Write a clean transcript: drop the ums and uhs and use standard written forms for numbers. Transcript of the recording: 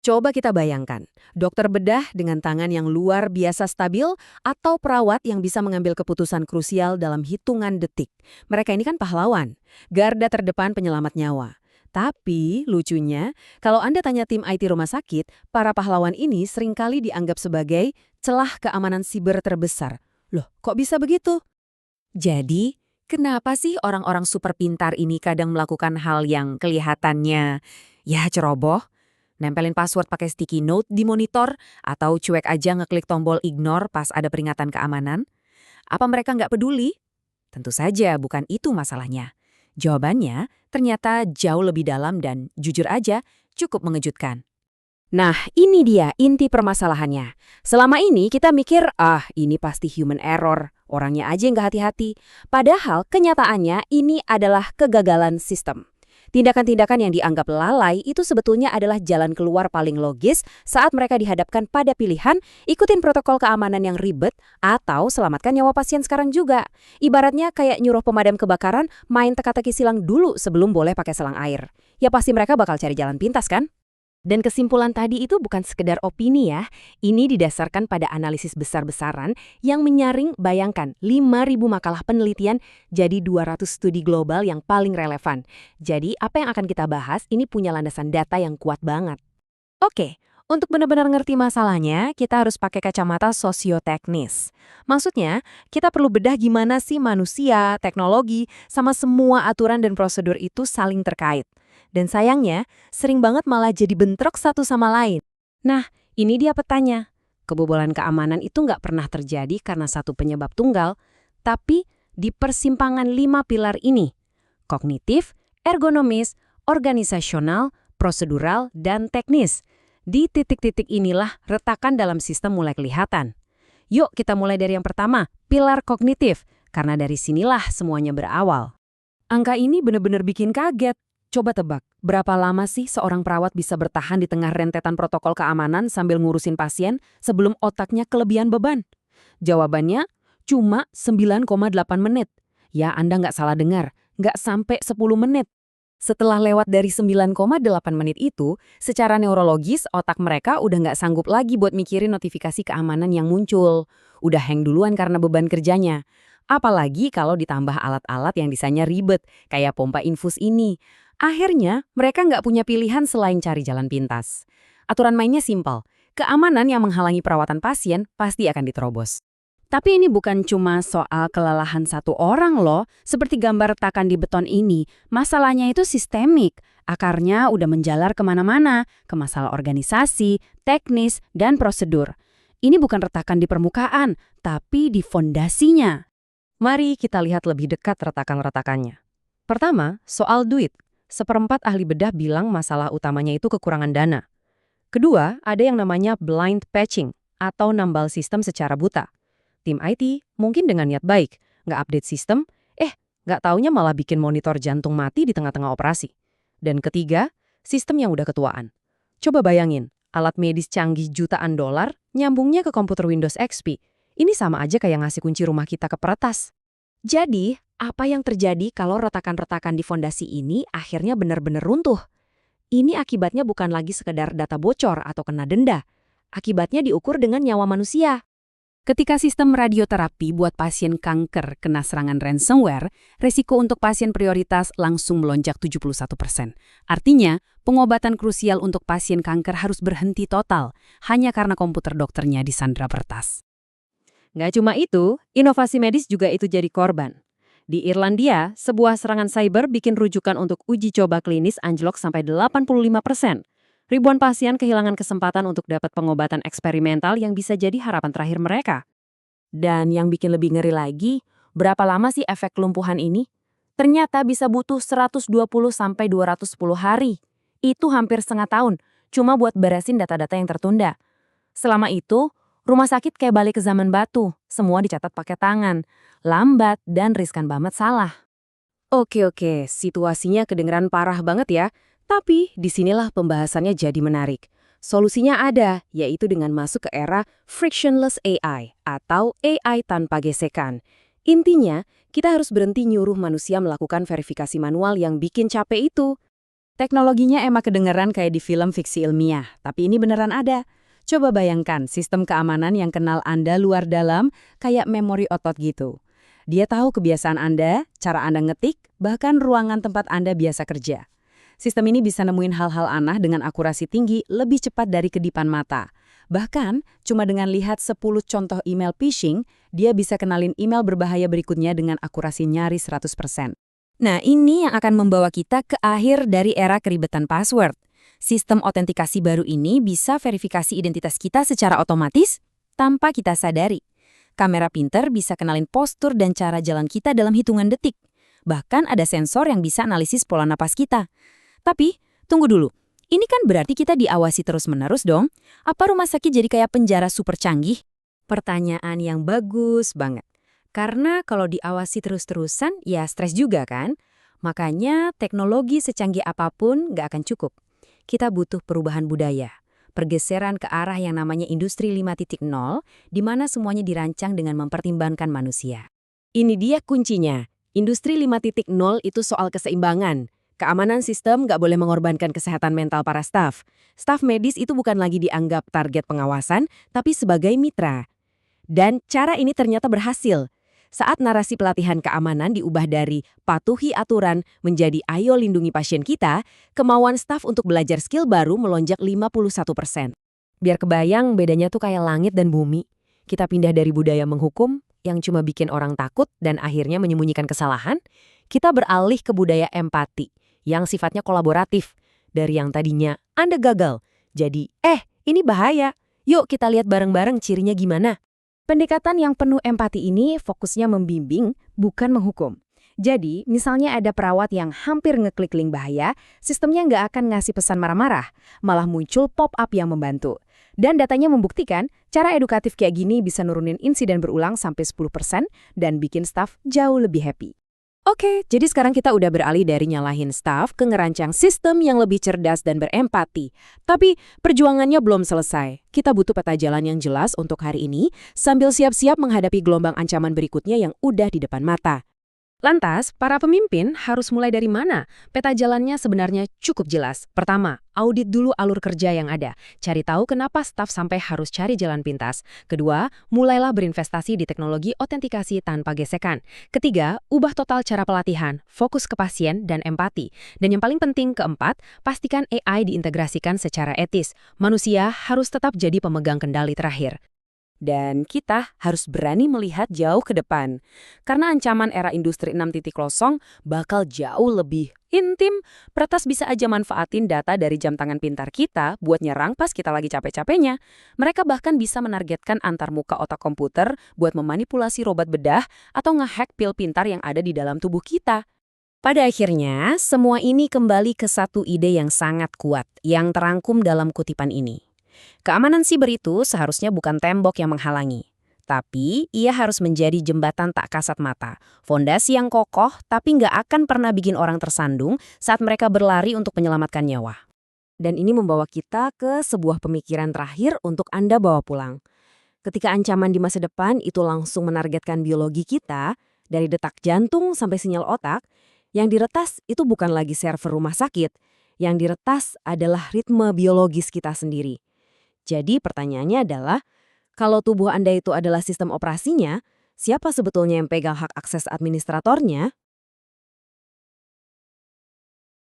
Coba kita bayangkan, dokter bedah dengan tangan yang luar biasa stabil atau perawat yang bisa mengambil keputusan krusial dalam hitungan detik. Mereka ini kan pahlawan, garda terdepan penyelamat nyawa. Tapi, lucunya, kalau Anda tanya tim IT rumah sakit, para pahlawan ini seringkali dianggap sebagai celah keamanan siber terbesar. Loh, kok bisa begitu? Jadi, kenapa sih orang-orang super pintar ini kadang melakukan hal yang kelihatannya, ya ceroboh? Nempelin password pakai sticky note di monitor atau cuek aja ngeklik tombol ignore pas ada peringatan keamanan? Apa mereka nggak peduli? Tentu saja bukan itu masalahnya. Jawabannya ternyata jauh lebih dalam dan jujur aja cukup mengejutkan. Nah, ini dia inti permasalahannya. Selama ini kita mikir, ini pasti human error, orangnya aja yang nggak hati-hati. Padahal kenyataannya ini adalah kegagalan sistem. Tindakan-tindakan yang dianggap lalai itu sebetulnya adalah jalan keluar paling logis saat mereka dihadapkan pada pilihan ikutin protokol keamanan yang ribet atau selamatkan nyawa pasien sekarang juga. Ibaratnya kayak nyuruh pemadam kebakaran main teka-teki silang dulu sebelum boleh pakai selang air. Ya pasti mereka bakal cari jalan pintas kan? Dan kesimpulan tadi itu bukan sekedar opini ya, ini didasarkan pada analisis besar-besaran yang menyaring bayangkan 5.000 makalah penelitian jadi 200 studi global yang paling relevan. Jadi apa yang akan kita bahas ini punya landasan data yang kuat banget. Oke, untuk benar-benar ngerti masalahnya, kita harus pakai kacamata sosioteknis. Maksudnya, kita perlu bedah gimana sih manusia, teknologi, sama semua aturan dan prosedur itu saling terkait. Dan sayangnya, sering banget malah jadi bentrok satu sama lain. Nah, ini dia petanya. Kebobolan keamanan itu nggak pernah terjadi karena satu penyebab tunggal, tapi di persimpangan 5 pilar ini. Kognitif, ergonomis, organisasional, prosedural, dan teknis. Di titik-titik inilah retakan dalam sistem mulai kelihatan. Yuk kita mulai dari yang pertama, pilar kognitif, karena dari sinilah semuanya berawal. Angka ini benar-benar bikin kaget. Coba tebak, berapa lama sih seorang perawat bisa bertahan di tengah rentetan protokol keamanan sambil ngurusin pasien sebelum otaknya kelebihan beban? Jawabannya, cuma 9,8 menit. Ya, Anda nggak salah dengar, nggak sampai 10 menit. Setelah lewat dari 9,8 menit itu, secara neurologis otak mereka udah nggak sanggup lagi buat mikirin notifikasi keamanan yang muncul. Udah hang duluan karena beban kerjanya. Apalagi kalau ditambah alat-alat yang desainnya ribet, kayak pompa infus ini. Akhirnya, mereka nggak punya pilihan selain cari jalan pintas. Aturan mainnya simpel. Keamanan yang menghalangi perawatan pasien pasti akan diterobos. Tapi ini bukan cuma soal kelelahan satu orang loh, seperti gambar retakan di beton ini. Masalahnya itu sistemik. Akarnya udah menjalar kemana-mana, ke masalah organisasi, teknis, dan prosedur. Ini bukan retakan di permukaan, tapi di fondasinya. Mari kita lihat lebih dekat retakan-retakannya. Pertama, soal duit. Seperempat ahli bedah bilang masalah utamanya itu kekurangan dana. Kedua, ada yang namanya blind patching atau nambal sistem secara buta. Tim IT mungkin dengan niat baik, nggak update sistem, nggak taunya malah bikin monitor jantung mati di tengah-tengah operasi. Dan ketiga, sistem yang udah ketuaan. Coba bayangin, alat medis canggih jutaan dolar nyambungnya ke komputer Windows XP. Ini sama aja kayak ngasih kunci rumah kita ke peretas. Jadi, apa yang terjadi kalau retakan-retakan di fondasi ini akhirnya benar-benar runtuh? Ini akibatnya bukan lagi sekedar data bocor atau kena denda. Akibatnya diukur dengan nyawa manusia. Ketika sistem radioterapi buat pasien kanker kena serangan ransomware, resiko untuk pasien prioritas langsung melonjak 71%. Artinya, pengobatan krusial untuk pasien kanker harus berhenti total, hanya karena komputer dokternya disandra peretas. Nggak cuma itu, inovasi medis juga itu jadi korban. Di Irlandia, sebuah serangan cyber bikin rujukan untuk uji coba klinis anjlok sampai 85%. Ribuan pasien kehilangan kesempatan untuk dapat pengobatan eksperimental yang bisa jadi harapan terakhir mereka. Dan yang bikin lebih ngeri lagi, berapa lama sih efek kelumpuhan ini? Ternyata bisa butuh 120 sampai 210 hari. Itu hampir setengah tahun, cuma buat beresin data-data yang tertunda. Selama itu, rumah sakit kayak balik ke zaman batu, semua dicatat pakai tangan, lambat dan riskan banget salah. Oke, situasinya kedengeran parah banget ya, tapi disinilah pembahasannya jadi menarik. Solusinya ada, yaitu dengan masuk ke era frictionless AI atau AI tanpa gesekan. Intinya, kita harus berhenti nyuruh manusia melakukan verifikasi manual yang bikin capek itu. Teknologinya emang kedengeran kayak di film fiksi ilmiah, tapi ini beneran ada. Coba bayangkan sistem keamanan yang kenal Anda luar dalam, kayak memori otot gitu. Dia tahu kebiasaan Anda, cara Anda ngetik, bahkan ruangan tempat Anda biasa kerja. Sistem ini bisa nemuin hal-hal aneh dengan akurasi tinggi lebih cepat dari kedipan mata. Bahkan, cuma dengan lihat 10 contoh email phishing, dia bisa kenalin email berbahaya berikutnya dengan akurasi nyaris 100%. Nah, ini yang akan membawa kita ke akhir dari era keribetan password. Sistem otentikasi baru ini bisa verifikasi identitas kita secara otomatis tanpa kita sadari. Kamera pinter bisa kenalin postur dan cara jalan kita dalam hitungan detik. Bahkan ada sensor yang bisa analisis pola napas kita. Tapi, tunggu dulu. Ini kan berarti kita diawasi terus-menerus dong? Apa rumah sakit jadi kayak penjara super canggih? Pertanyaan yang bagus banget. Karena kalau diawasi terus-terusan, ya stres juga kan? Makanya teknologi secanggih apapun nggak akan cukup. Kita butuh perubahan budaya. Pergeseran ke arah yang namanya industri 5.0, di mana semuanya dirancang dengan mempertimbangkan manusia. Ini dia kuncinya. Industri 5.0 itu soal keseimbangan. Keamanan sistem nggak boleh mengorbankan kesehatan mental para staf. Staf medis itu bukan lagi dianggap target pengawasan, tapi sebagai mitra. Dan cara ini ternyata berhasil. Saat narasi pelatihan keamanan diubah dari patuhi aturan menjadi ayo lindungi pasien kita, kemauan staf untuk belajar skill baru melonjak 51%. Biar kebayang bedanya tuh kayak langit dan bumi. Kita pindah dari budaya menghukum yang cuma bikin orang takut dan akhirnya menyembunyikan kesalahan, kita beralih ke budaya empati yang sifatnya kolaboratif. Dari yang tadinya Anda gagal, jadi ini bahaya. Yuk kita lihat bareng-bareng cirinya gimana. Pendekatan yang penuh empati ini fokusnya membimbing, bukan menghukum. Jadi, misalnya ada perawat yang hampir ngeklik link bahaya, sistemnya nggak akan ngasih pesan marah-marah, malah muncul pop-up yang membantu. Dan datanya membuktikan, cara edukatif kayak gini bisa nurunin insiden berulang sampai 10% dan bikin staf jauh lebih happy. Oke, jadi sekarang kita udah beralih dari nyalahin staf ke ngerancang sistem yang lebih cerdas dan berempati. Tapi perjuangannya belum selesai. Kita butuh peta jalan yang jelas untuk hari ini sambil siap-siap menghadapi gelombang ancaman berikutnya yang udah di depan mata. Lantas, para pemimpin harus mulai dari mana? Peta jalannya sebenarnya cukup jelas. Pertama, audit dulu alur kerja yang ada. Cari tahu kenapa staf sampai harus cari jalan pintas. Kedua, mulailah berinvestasi di teknologi otentikasi tanpa gesekan. Ketiga, ubah total cara pelatihan, fokus ke pasien dan empati. Dan yang paling penting, keempat, pastikan AI diintegrasikan secara etis. Manusia harus tetap jadi pemegang kendali terakhir. Dan kita harus berani melihat jauh ke depan. Karena ancaman era industri 6.0 bakal jauh lebih intim. Peretas bisa aja manfaatin data dari jam tangan pintar kita buat nyerang pas kita lagi capek-capeknya. Mereka bahkan bisa menargetkan antarmuka otak komputer buat memanipulasi robot bedah atau ngehack pil pintar yang ada di dalam tubuh kita. Pada akhirnya, semua ini kembali ke satu ide yang sangat kuat yang terangkum dalam kutipan ini. Keamanan siber itu seharusnya bukan tembok yang menghalangi. Tapi, ia harus menjadi jembatan tak kasat mata. Fondasi yang kokoh, tapi nggak akan pernah bikin orang tersandung saat mereka berlari untuk menyelamatkan nyawa. Dan ini membawa kita ke sebuah pemikiran terakhir untuk Anda bawa pulang. Ketika ancaman di masa depan itu langsung menargetkan biologi kita, dari detak jantung sampai sinyal otak, yang diretas itu bukan lagi server rumah sakit. Yang diretas adalah ritme biologis kita sendiri. Jadi pertanyaannya adalah, kalau tubuh Anda itu adalah sistem operasinya, siapa sebetulnya yang pegang hak akses administratornya?